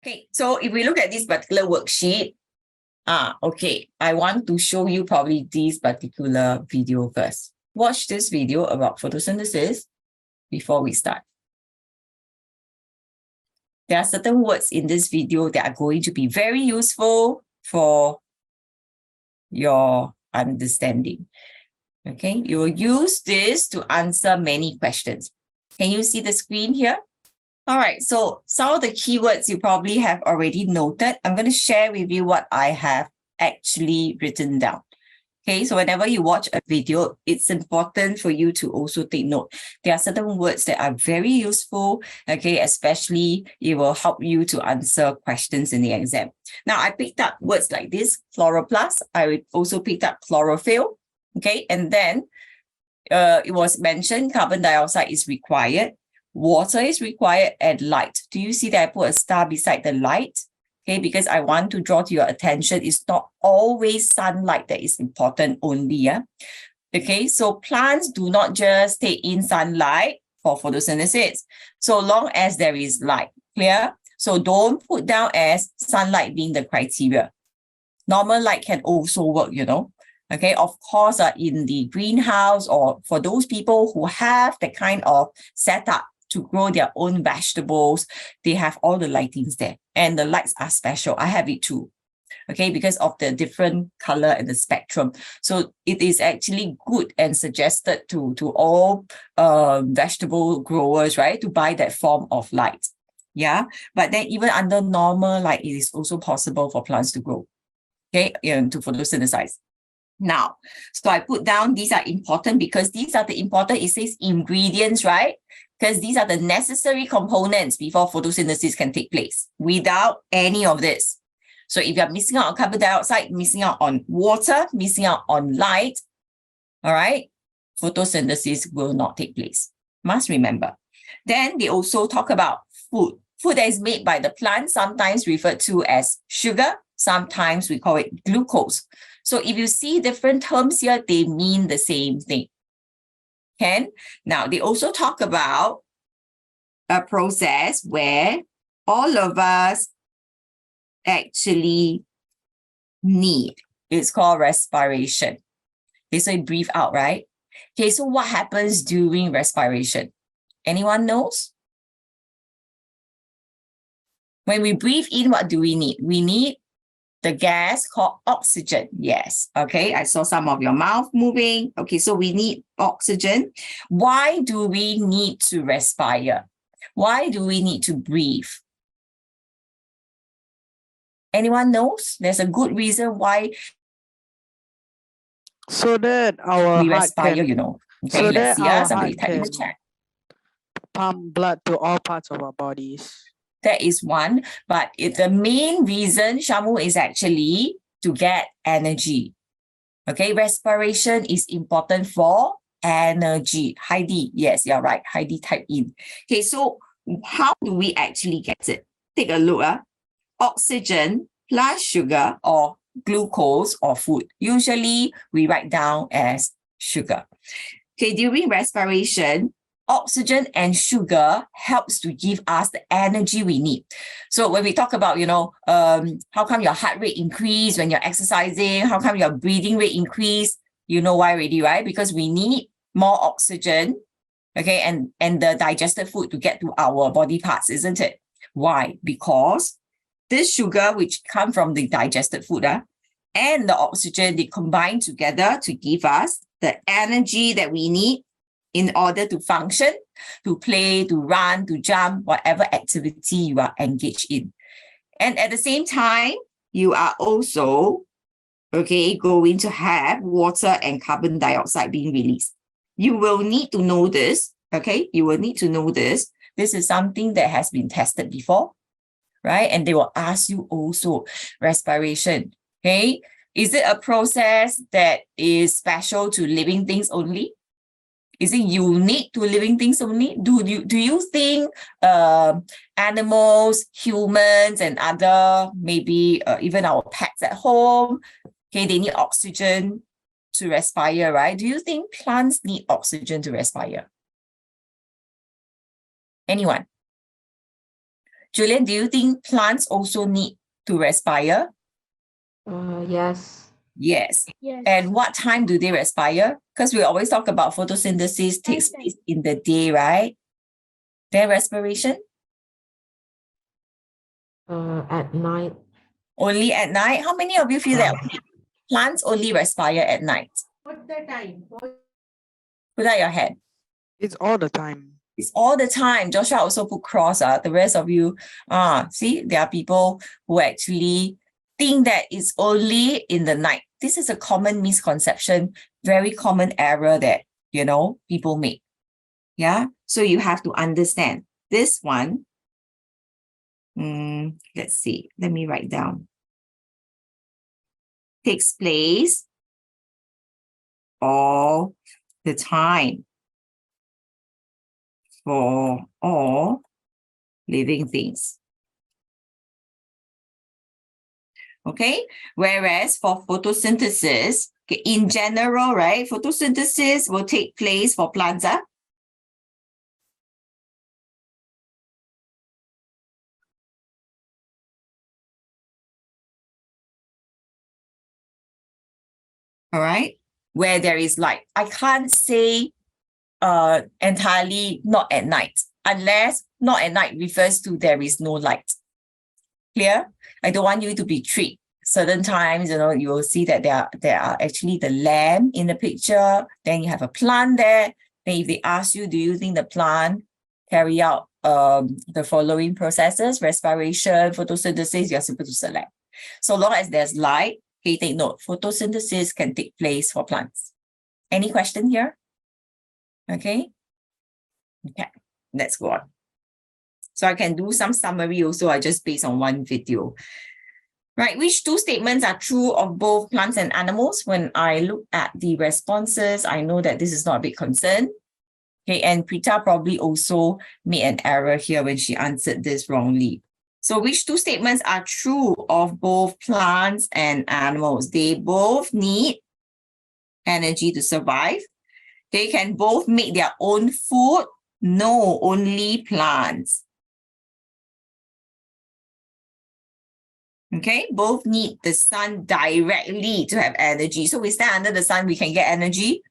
Okay, so if we look at this particular worksheet, okay, I want to show you probably this particular video first. Watch this video about photosynthesis before we start. There are certain words in this video that are going to be very useful for your understanding. Okay, you will use this to answer many questions. Can you see the screen here? All right, so some of the keywords you probably have already noted. I'm going to share with you what I have actually written down. Okay, so whenever you watch a video, it's important for you to also take note. There are certain words that are very useful, okay, especially it will help you to answer questions in the exam. Now, I picked up words like this, chloroplast. I also picked up chlorophyll, okay, and then it was mentioned carbon dioxide is required. Water is required and light. Do you see that I put a star beside the light? Okay, because I want to draw to your attention, it's not always sunlight that is important only. Yeah. Okay, so plants do not just take in sunlight for photosynthesis, so long as there is light. Clear? So don't put down as sunlight being the criteria. Normal light can also work, you know. Okay, of course, in the greenhouse or for those people who have the kind of setup to grow their own vegetables, they have all the lightings there. And the lights are special. I have it too. Okay, because of the different color and the spectrum. So it is actually good and suggested to all vegetable growers, right, to buy that form of light. Yeah, but then even under normal light, it is also possible for plants to grow, okay, to photosynthesize. Now, so I put down these are important because these are the important, it says ingredients, right? Because these are the necessary components before photosynthesis can take place. Without any of this, so if you're missing out on carbon dioxide, missing out on water, missing out on light, all right, photosynthesis will not take place. Must remember. Then they also talk about food. Food that is made by the plant, sometimes referred to as sugar, sometimes we call it glucose. So if you see different terms here, they mean the same thing. Okay? Now, they also talk about a process where all of us actually need. It's called respiration. Okay, so you breathe out, right? Okay, so what happens during respiration? Anyone knows? When we breathe in, what do we need? We need the gas called oxygen. Yes. Okay. I saw some of your mouth moving. Okay. So we need oxygen. Why do we need to respire? Why do we need to breathe? Anyone knows? There's a good reason why. So that our we heart respire, can, you know. Okay. so Let's that see. our Somebody heart type in the can chat. pump blood to all parts of our bodies. That is one, but the main reason, Shamu, is actually to get energy. Okay, respiration is important for energy. Heidi, yes, you're right. Heidi type in. Okay, so how do we actually get it? Take a look. Oxygen plus sugar or glucose or food. Usually we write down as sugar. Okay, during respiration, oxygen and sugar helps to give us the energy we need. So when we talk about, how come your heart rate increase when you're exercising? How come your breathing rate increase? You know why already, right? Because we need more oxygen, okay, and the digested food to get to our body parts, isn't it? Why? Because this sugar, which come from the digested food, and the oxygen, they combine together to give us the energy that we need in order to function, to play, to run, to jump, whatever activity you are engaged in. And at the same time, you are also, okay, going to have water and carbon dioxide being released. You will need to know this, okay? You will need to know this. This is something that has been tested before, right? And they will ask you also respiration, okay? Is it a process that is special to living things only? Is it unique to living things only? Do you think animals, humans, and other, maybe even our pets at home, okay, they need oxygen to respire, right? Do you think plants need oxygen to respire? Anyone? Julian, do you think plants also need to respire? Yes. Yes. Yes. And what time do they respire? Because we always talk about photosynthesis takes Nighttime. place in the day, right? Their respiration At night. only at night. How many of you feel that plants only respire at night? What's the time? Put out your hand. It's all the time. It's all the time. Joshua also put cross. The rest of you, see, there are people who actually think that it's only in the night. This is a common misconception, very common error that, people make. Yeah. So you have to understand this one. Let's see. Let me write down. Takes place all the time for all living things. Okay, whereas for photosynthesis, okay, in general, right, photosynthesis will take place for plants. All right, where there is light. I can't say entirely not at night, unless not at night refers to there is no light. Clear? I don't want you to be tricked. Certain times, you will see that there are actually the lamp in the picture. Then you have a plant there. Then if they ask you, do you think the plant carry out the following processes, respiration, photosynthesis, you're supposed to select. So long as there's light, okay, take note, photosynthesis can take place for plants. Any question here? Okay, let's go on. So I can do some summary also, I just based on one video. Right, which two statements are true of both plants and animals? When I look at the responses, I know that this is not a big concern. Okay, and Prita probably also made an error here when she answered this wrongly. So which two statements are true of both plants and animals? They both need energy to survive. They can both make their own food. No, only plants. Okay, both need the sun directly to have energy. So we stand under the sun, we can get energy.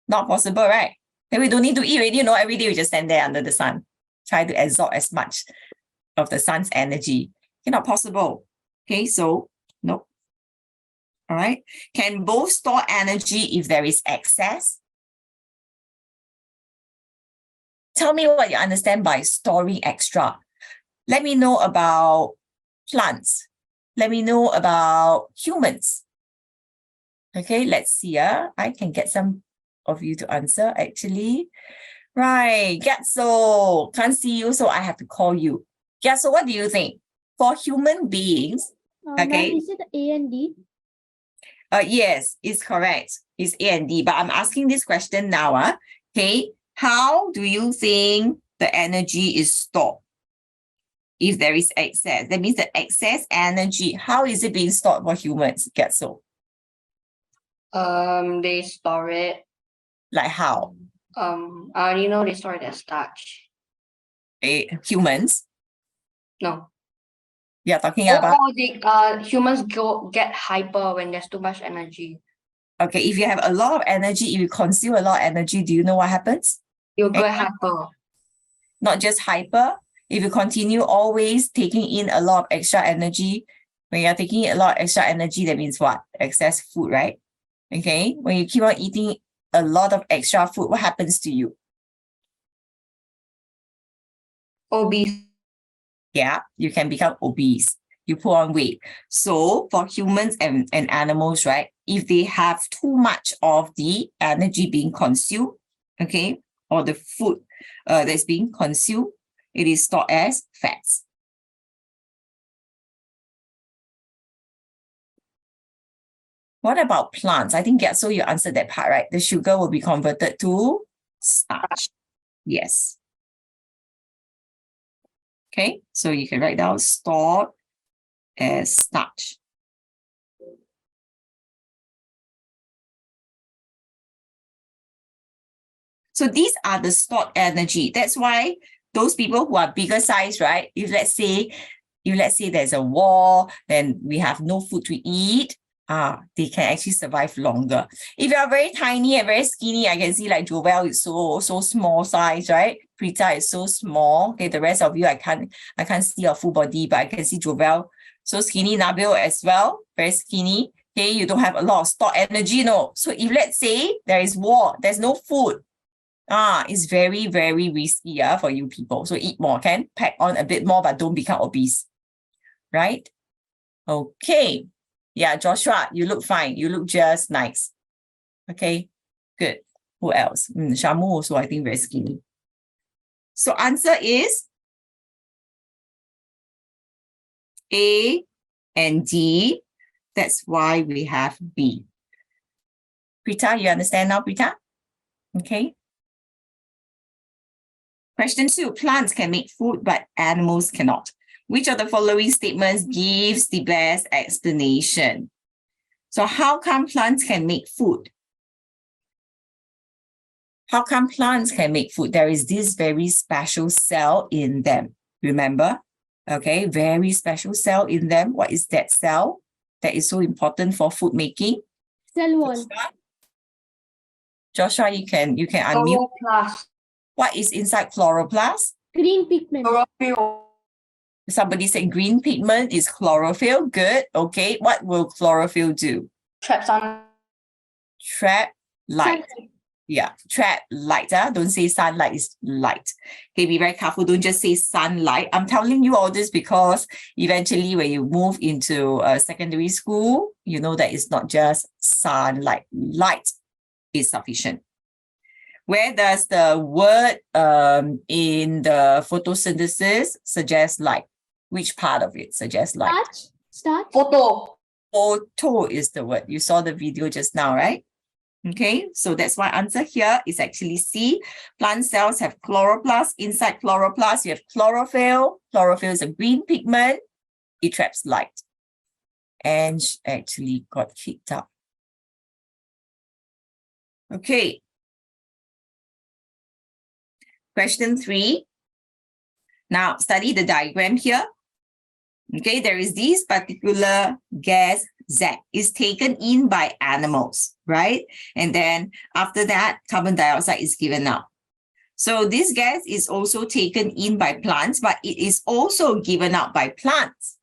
Not possible, right? Then we don't need to eat already, every day we just stand there under the sun. Try to absorb as much of the sun's energy. Not possible. Okay, so no. All right. Can both store energy if there is excess? Tell me what you understand by storing extra. Let me know about plants. Let me know about humans. Okay, let's see. I can get some of you to answer actually. Right, Gatso, can't see you, so I have to call you. Gatso, what do you think? For human beings, Ma'am, is it A and D? Yes, it's correct. It's A and D, but I'm asking this question now. Okay, how do you think the energy is stored? If there is excess, that means the excess energy, how is it being stored for humans? Gatso? They store it. Like how? They store it as starch. Humans? No. You're talking about. Humans get hyper when there's too much energy. Okay, if you have a lot of energy, if you consume a lot of energy, do you know what happens? You get hyper. Not just hyper. If you continue always taking in a lot of extra energy, when you're taking in a lot of extra energy, that means what? Excess food, right? Okay, when you keep on eating a lot of extra food, what happens to you? Obese. Yeah, you can become obese. You put on weight. So for humans and animals, right, if they have too much of the energy being consumed, okay, or the food that's being consumed, it is stored as fats. What about plants? I think, so you answered that part, right? The sugar will be converted to starch. Yes. Okay, so you can write down stored as starch. So these are the stored energy. That's why those people who are bigger size, right? If let's say there's a war, then we have no food to eat, they can actually survive longer. If you are very tiny and very skinny, I can see like Jovel is so small size, right? Prita is so small. Okay, the rest of you, I can't see your full body, but I can see Jovel so skinny. Nabil as well, very skinny. Okay, you don't have a lot of stored energy, no. So if let's say there is war, there's no food, it's very, very risky for you people. So eat more, can pack on a bit more, but don't become obese, right? Okay. Yeah, Joshua, you look fine. You look just nice. Okay, good. Who else? Shamu also, I think, very skinny. So answer is A and D. That's why we have B. Prita, you understand now, Prita? Okay. Question 2. Plants can make food, but animals cannot. Which of the following statements gives the best explanation? So how come plants can make food? How come plants can make food? There is this very special cell in them. Remember? Okay, very special cell in them. What is that cell that is so important for food making? Cell wall. Joshua, you can unmute. Chloroplast. What is inside chloroplast? Green pigment. Chlorophyll. Somebody said green pigment is chlorophyll. Good. Okay. What will chlorophyll do? Trap sun. Trap light. Sunlight. Yeah. Trap light. Don't say sunlight is light. Okay. Be very careful. Don't just say sunlight. I'm telling you all this because eventually when you move into secondary school, you know that it's not just sunlight. Light is sufficient. Where does the word in the photosynthesis suggest light? Which part of it suggests light? Starch. Photo. Photo is the word. You saw the video just now, right? Okay, so that's why answer here is actually C. Plant cells have chloroplast. Inside chloroplast, you have chlorophyll. Chlorophyll is a green pigment. It traps light. And she actually got kicked out. Okay. Question 3. Now, study the diagram here. Okay, there is this particular gas Z is taken in by animals, right? And then after that, carbon dioxide is given out. So this gas is also taken in by plants, but it is also given out by plants,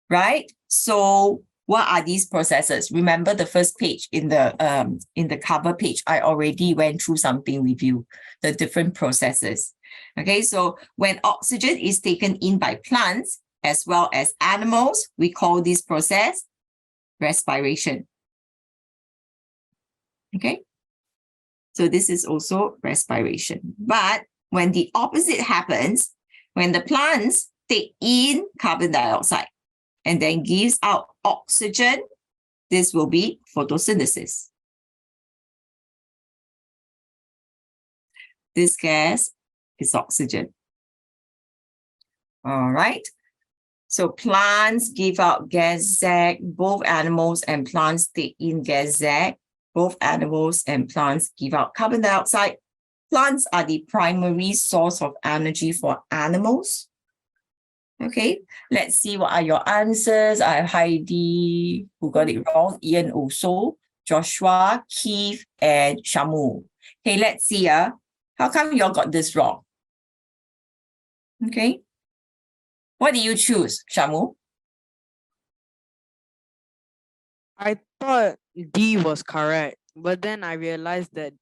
right? So what are these processes? Remember the first page in the cover page, I already went through something with you, the different processes. Okay, so when oxygen is taken in by plants as well as animals, we call this process respiration. Okay, so this is also respiration. But when the opposite happens, when the plants take in carbon dioxide and then gives out oxygen, this will be photosynthesis. This gas is oxygen. All right. So plants give out gas Z. Both animals and plants take in gas Z. Both animals and plants give out carbon dioxide. Plants are the primary source of energy for animals. Okay, let's see what are your answers. I have Heidi, who got it wrong. Ian also. Joshua, Keith, and Shamu. Okay, let's see. How come you all got this wrong? Okay. What do you choose, Shamu? I thought D was correct, but then I realized that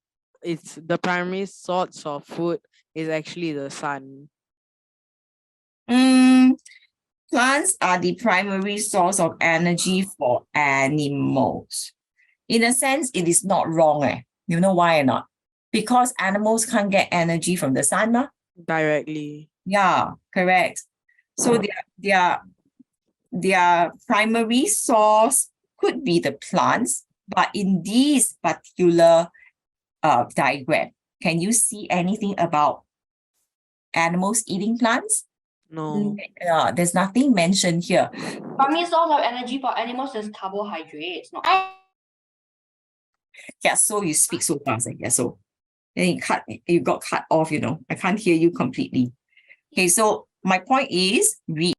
it's the primary source of food is actually the sun. Plants are the primary source of energy for animals. In a sense, it is not wrong. You know why or not? Because animals can't get energy from the sun. Directly. Yeah, correct. So their primary source could be the plants, but in this particular diagram, can you see anything about animals eating plants? No. There's nothing mentioned here. Primary source of energy for animals is carbohydrates. Not Yeah, so you speak so fast. Yeah, so then you got cut off, I can't hear you completely. Okay, so my point is we